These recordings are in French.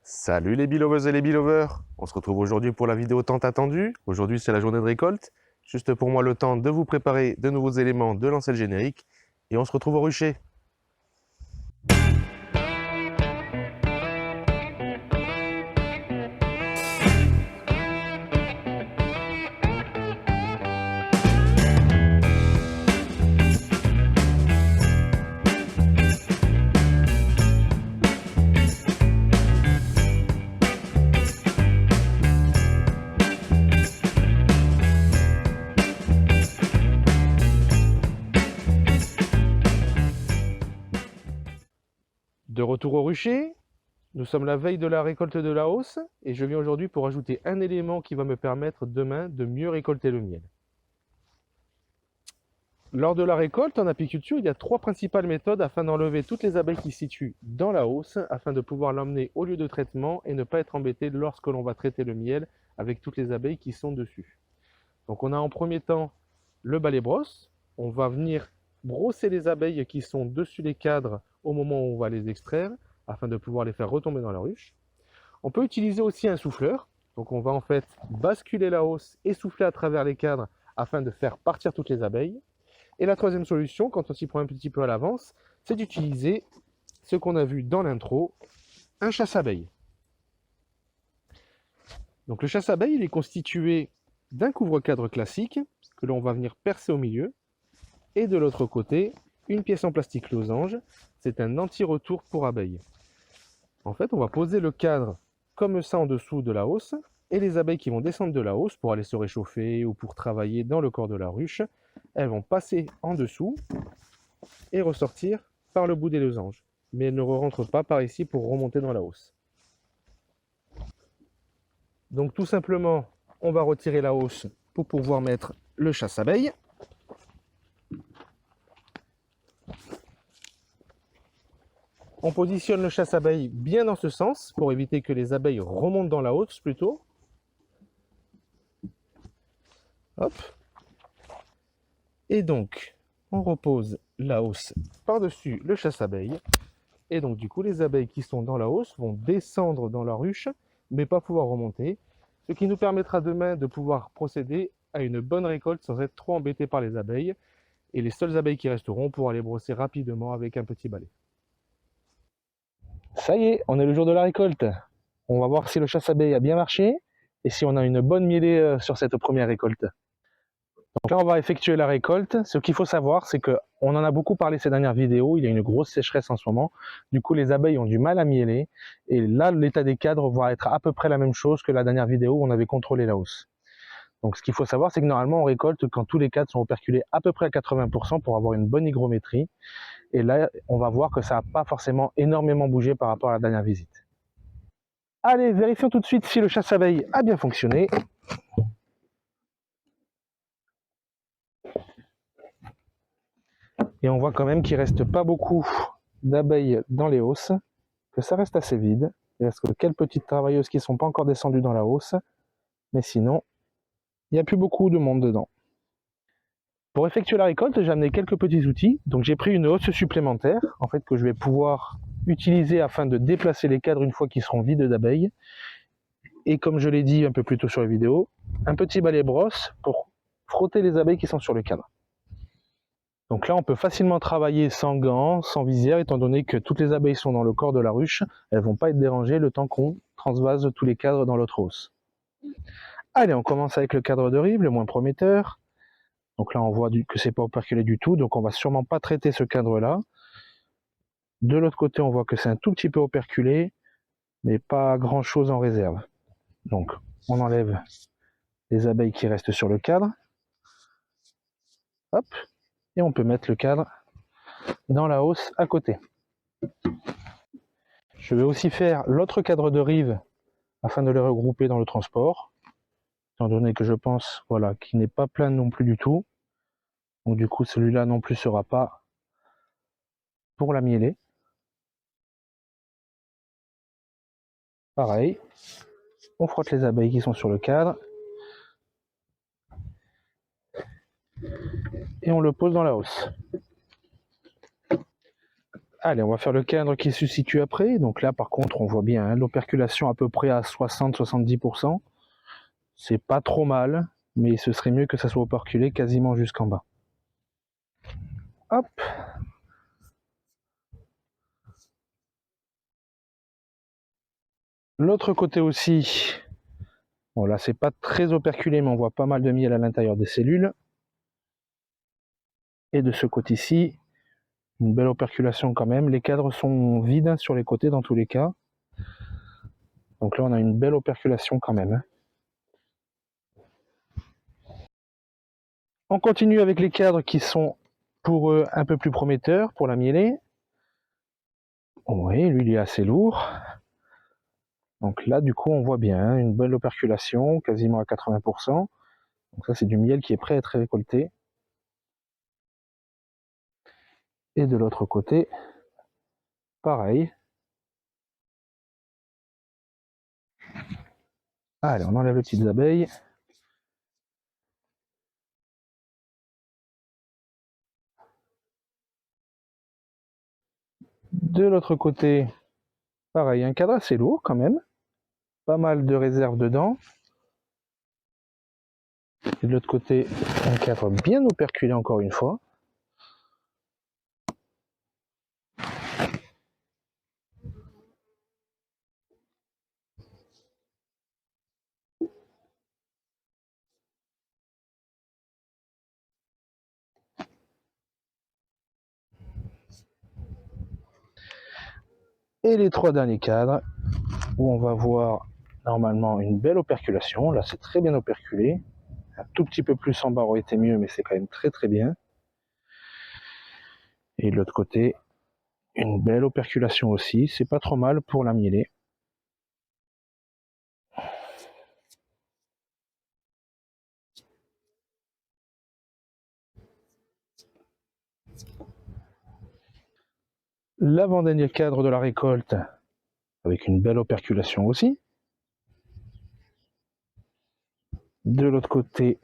Salut les beelovers et les beelovers. On se retrouve aujourd'hui pour la vidéo tant attendue. Aujourd'hui c'est la journée de récolte. Juste pour moi le temps de vous préparer de nouveaux éléments, de lancer le générique. Et on se retrouve au rucher. De retour au rucher, nous sommes la veille de la récolte de la hausse et je viens aujourd'hui pour ajouter un élément qui va me permettre demain de mieux récolter le miel. Lors de la récolte, en apiculture, il y a trois principales méthodes afin d'enlever toutes les abeilles qui se situent dans la hausse, afin de pouvoir l'emmener au lieu de traitement et ne pas être embêté lorsque l'on va traiter le miel avec toutes les abeilles qui sont dessus. Donc on a en premier temps le balai brosse. On va venir brosser les abeilles qui sont dessus les cadres au moment où on va les extraire, afin de pouvoir les faire retomber dans la ruche. On peut utiliser aussi un souffleur. Donc on va en fait basculer la hausse et souffler à travers les cadres afin de faire partir toutes les abeilles. Et la troisième solution, quand on s'y prend un petit peu à l'avance, c'est d'utiliser ce qu'on a vu dans l'intro, un chasse-abeilles. Donc le chasse-abeilles, il est constitué d'un couvre-cadre classique que l'on va venir percer au milieu, et de l'autre côté, une pièce en plastique losange. C'est un anti-retour pour abeilles. En fait, on va poser le cadre comme ça en dessous de la hausse, et les abeilles qui vont descendre de la hausse pour aller se réchauffer ou pour travailler dans le corps de la ruche, elles vont passer en dessous et ressortir par le bout des losanges. Mais elles ne rentrent pas par ici pour remonter dans la hausse. Donc tout simplement, on va retirer la hausse pour pouvoir mettre le chasse-abeille. On positionne le chasse-abeille bien dans ce sens pour éviter que les abeilles remontent dans la hausse plutôt. Hop. Et donc, on repose la hausse par-dessus le chasse-abeille. Et donc, du coup, les abeilles qui sont dans la hausse vont descendre dans la ruche, mais pas pouvoir remonter. Ce qui nous permettra demain de pouvoir procéder à une bonne récolte sans être trop embêté par les abeilles. Et les seules abeilles qui resteront pourront les brosser rapidement avec un petit balai. Ça y est, on est le jour de la récolte. On va voir si le chasse-abeille a bien marché et si on a une bonne mielée sur cette première récolte. Donc là, on va effectuer la récolte. Ce qu'il faut savoir, c'est qu'on en a beaucoup parlé ces dernières vidéos. Il y a une grosse sécheresse en ce moment. Du coup, les abeilles ont du mal à mieler. Et là, l'état des cadres va être à peu près la même chose que la dernière vidéo où on avait contrôlé la hausse. Donc ce qu'il faut savoir, c'est que normalement, on récolte quand tous les cadres sont operculés à peu près à 80% pour avoir une bonne hygrométrie. Et là, on va voir que ça n'a pas forcément énormément bougé par rapport à la dernière visite. Allez, vérifions tout de suite si le chasse-abeille a bien fonctionné. Et on voit quand même qu'il ne reste pas beaucoup d'abeilles dans les hausses, que ça reste assez vide. Il reste que quelques petites travailleuses qui ne sont pas encore descendues dans la hausse, mais sinon, il n'y a plus beaucoup de monde dedans. Pour effectuer la récolte, j'ai amené quelques petits outils. Donc j'ai pris une hausse supplémentaire, en fait, que je vais pouvoir utiliser afin de déplacer les cadres une fois qu'ils seront vides d'abeilles. Et comme je l'ai dit un peu plus tôt sur la vidéo, un petit balai brosse pour frotter les abeilles qui sont sur le cadre. Donc là, on peut facilement travailler sans gants, sans visière, étant donné que toutes les abeilles sont dans le corps de la ruche. Elles ne vont pas être dérangées le temps qu'on transvase tous les cadres dans l'autre hausse. Allez, on commence avec le cadre de rive, le moins prometteur. Donc là, on voit que c'est pas operculé du tout, donc on va sûrement pas traiter ce cadre-là. De l'autre côté, on voit que c'est un tout petit peu operculé, mais pas grand-chose en réserve. Donc, on enlève les abeilles qui restent sur le cadre. Hop, et on peut mettre le cadre dans la hausse à côté. Je vais aussi faire l'autre cadre de rive afin de les regrouper dans le transport, étant donné que je pense voilà, qu'il n'est pas plein non plus du tout. Donc du coup, celui-là non plus sera pas pour la mieler. Pareil, on frotte les abeilles qui sont sur le cadre et on le pose dans la hausse. Allez, on va faire le cadre qui se situe après. Donc là, par contre, on voit bien hein, l'operculation à peu près à 60-70%. C'est pas trop mal, mais ce serait mieux que ça soit operculé quasiment jusqu'en bas. Hop. L'autre côté aussi. Bon là, c'est pas très operculé, mais on voit pas mal de miel à l'intérieur des cellules. Et de ce côté-ci, une belle operculation quand même. Les cadres sont vides sur les côtés dans tous les cas. Donc là, on a une belle operculation quand même. On continue avec les cadres qui sont pour eux un peu plus prometteurs pour la mielée. Oui, lui, il est assez lourd. Donc là, du coup, on voit bien une belle operculation, quasiment à 80%. Donc ça, c'est du miel qui est prêt à être récolté. Et de l'autre côté, pareil. Allez, on enlève les petites abeilles. De l'autre côté, pareil, un cadre assez lourd quand même. Pas mal de réserves dedans. Et de l'autre côté, un cadre bien operculé encore une fois. Et les trois derniers cadres, où on va voir normalement une belle operculation. Là, c'est très bien operculé. Un tout petit peu plus en bas aurait été mieux, mais c'est quand même très très bien. Et de l'autre côté, une belle operculation aussi. C'est pas trop mal pour la mielée. L'avant-dernier cadre de la récolte, avec une belle operculation aussi. De l'autre côté,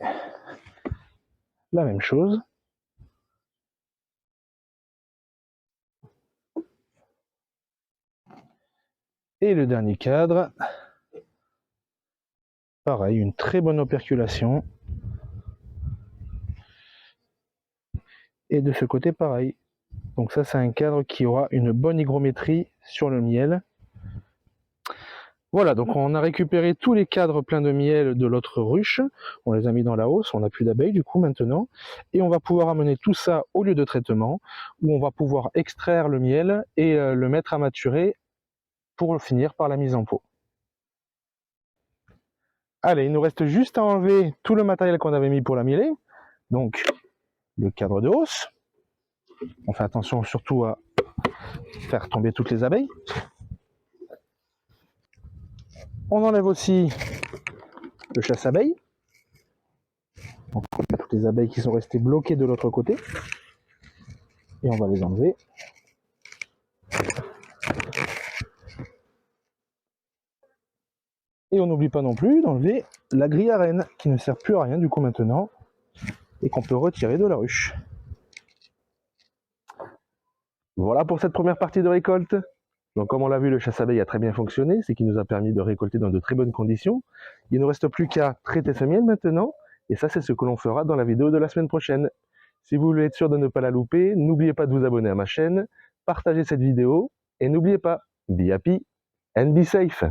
la même chose. Et le dernier cadre, pareil, une très bonne operculation. Et de ce côté, pareil. Donc ça, c'est un cadre qui aura une bonne hygrométrie sur le miel. Voilà, donc on a récupéré tous les cadres pleins de miel de l'autre ruche. On les a mis dans la hausse, on n'a plus d'abeilles du coup maintenant. Et on va pouvoir amener tout ça au lieu de traitement, où on va pouvoir extraire le miel et le mettre à maturer pour finir par la mise en pot. Allez, il nous reste juste à enlever tout le matériel qu'on avait mis pour la mielée. Donc, le cadre de hausse. On fait attention surtout à faire tomber toutes les abeilles. On enlève aussi le chasse-abeilles. Donc, on a toutes les abeilles qui sont restées bloquées de l'autre côté. Et on va les enlever. Et on n'oublie pas non plus d'enlever la grille à reine, qui ne sert plus à rien du coup maintenant, et qu'on peut retirer de la ruche. Voilà pour cette première partie de récolte. Donc comme on l'a vu, le chasse-abeille a très bien fonctionné, c'est qui nous a permis de récolter dans de très bonnes conditions. Il ne reste plus qu'à traiter ce miel maintenant, et ça c'est ce que l'on fera dans la vidéo de la semaine prochaine. Si vous voulez être sûr de ne pas la louper, n'oubliez pas de vous abonner à ma chaîne, partagez cette vidéo, et n'oubliez pas, be happy and be safe.